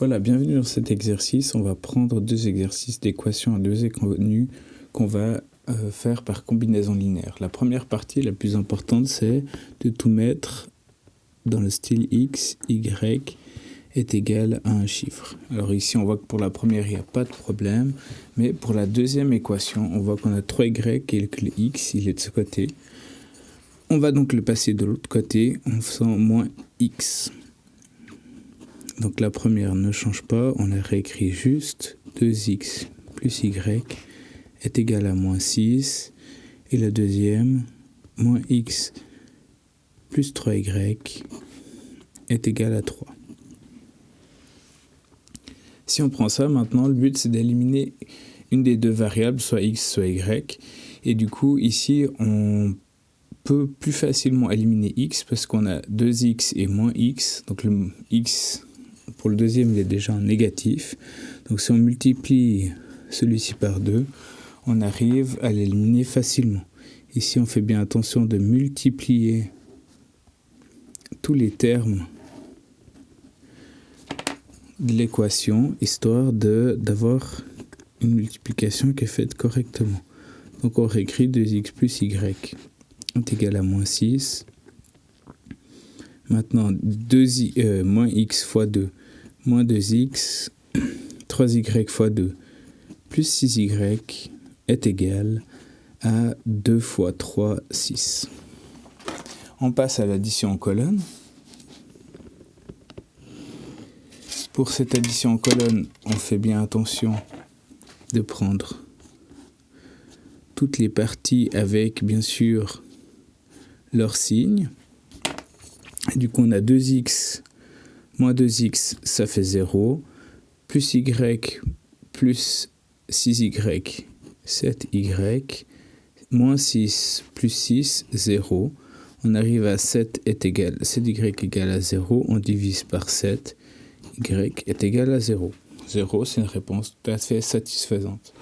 Voilà, bienvenue dans cet exercice. On va prendre deux exercices d'équations à deux inconnues qu'on va faire par combinaison linéaire. La première partie, la plus importante, c'est de tout mettre dans le style x, y est égal à un chiffre. Alors ici, on voit que pour la première, il n'y a pas de problème, mais pour la deuxième équation, on voit qu'on a 3y et que le x, il est de ce côté. On va donc le passer de l'autre côté en faisant moins x. Donc la première ne change pas, on la réécrit juste. 2x plus y est égal à moins 6. Et la deuxième, moins x plus 3y est égal à 3. Si on prend ça, maintenant, le but c'est d'éliminer une des deux variables, soit x, soit y. Et du coup, ici, on peut plus facilement éliminer x parce qu'on a 2x et moins x. Donc le x... Pour le deuxième, il est déjà en négatif. Donc si on multiplie celui-ci par 2, on arrive à l'éliminer facilement. Ici, on fait bien attention de multiplier tous les termes de l'équation, histoire d'avoir une multiplication qui est faite correctement. Donc on réécrit 2x plus y est égal à moins 6. Maintenant, moins x fois 2, moins 2x, 3y fois 2, plus 6y est égal à 2 fois 3, 6. On passe à l'addition en colonne. Pour cette addition en colonne, on fait bien attention de prendre toutes les parties avec, bien sûr, leur signe. Du coup, on a 2x moins 2x, ça fait 0. Plus y plus 6y, 7y. Moins 6 plus 6, 0. On arrive à 7y égale à 0. On divise par 7. Y est égal à 0. 0, c'est une réponse tout à fait satisfaisante.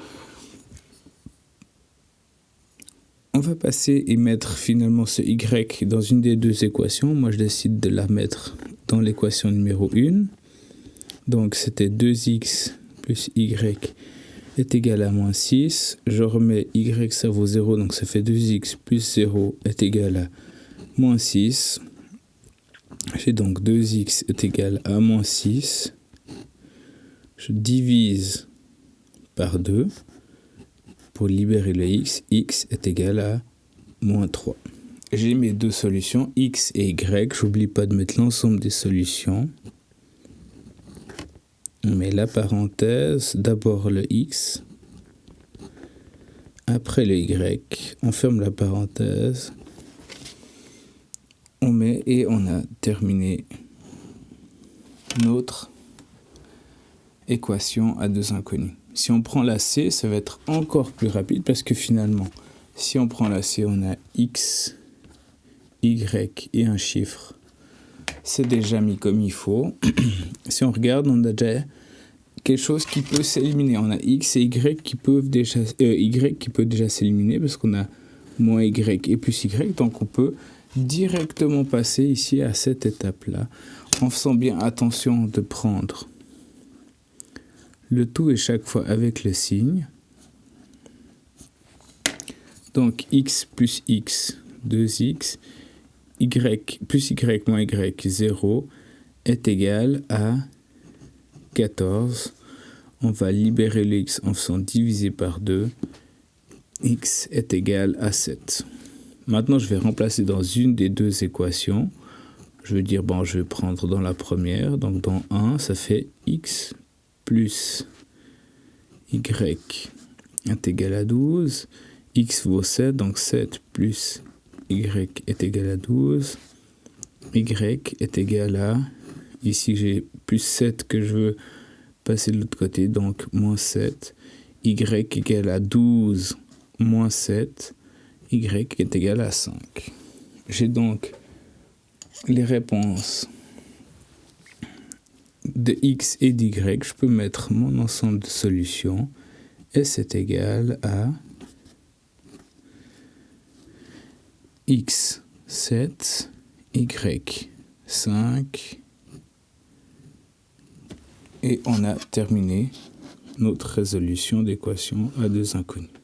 On va passer et mettre finalement ce y dans une des deux équations. Moi, je décide de la mettre dans l'équation numéro 1. Donc, c'était 2x plus y est égal à moins 6. Je remets y, ça vaut 0, donc ça fait 2x plus 0 est égal à moins 6. J'ai donc 2x est égal à moins 6. Je divise par 2. Pour libérer le x, x est égal à moins 3. J'ai mes deux solutions, x et y. J'oublie pas de mettre l'ensemble des solutions. On met la parenthèse, d'abord le x, après le y. On ferme la parenthèse. On met et on a terminé notre équation à deux inconnus. Si on prend la C, ça va être encore plus rapide parce que finalement, si on prend la C, on a x, y et un chiffre. C'est déjà mis comme il faut. Si on regarde, on a déjà quelque chose qui peut s'éliminer. On a x et y qui peuvent déjà, y qui peut déjà s'éliminer parce qu'on a moins y et plus y. Donc on peut directement passer ici à cette étape-là en faisant bien attention de prendre le tout est chaque fois avec le signe. Donc x plus x, 2x, y plus y moins y, 0, est égal à 14. On va libérer le x en faisant diviser par 2. X est égal à 7. Maintenant, je vais remplacer dans une des deux équations. Je vais dire, je vais prendre dans la première. Donc dans 1, ça fait x plus y est égal à 12. X vaut 7, donc 7 plus y est égal à 12. Y est égal à... Ici, j'ai plus 7 que je veux passer de l'autre côté, donc moins 7. Y égale à 12 moins 7. Y est égal à 5. J'ai donc les réponses de x et d'y. Je peux mettre mon ensemble de solutions. Et c'est égal à x 7, y 5, Et on a terminé notre résolution d'équation à deux inconnus.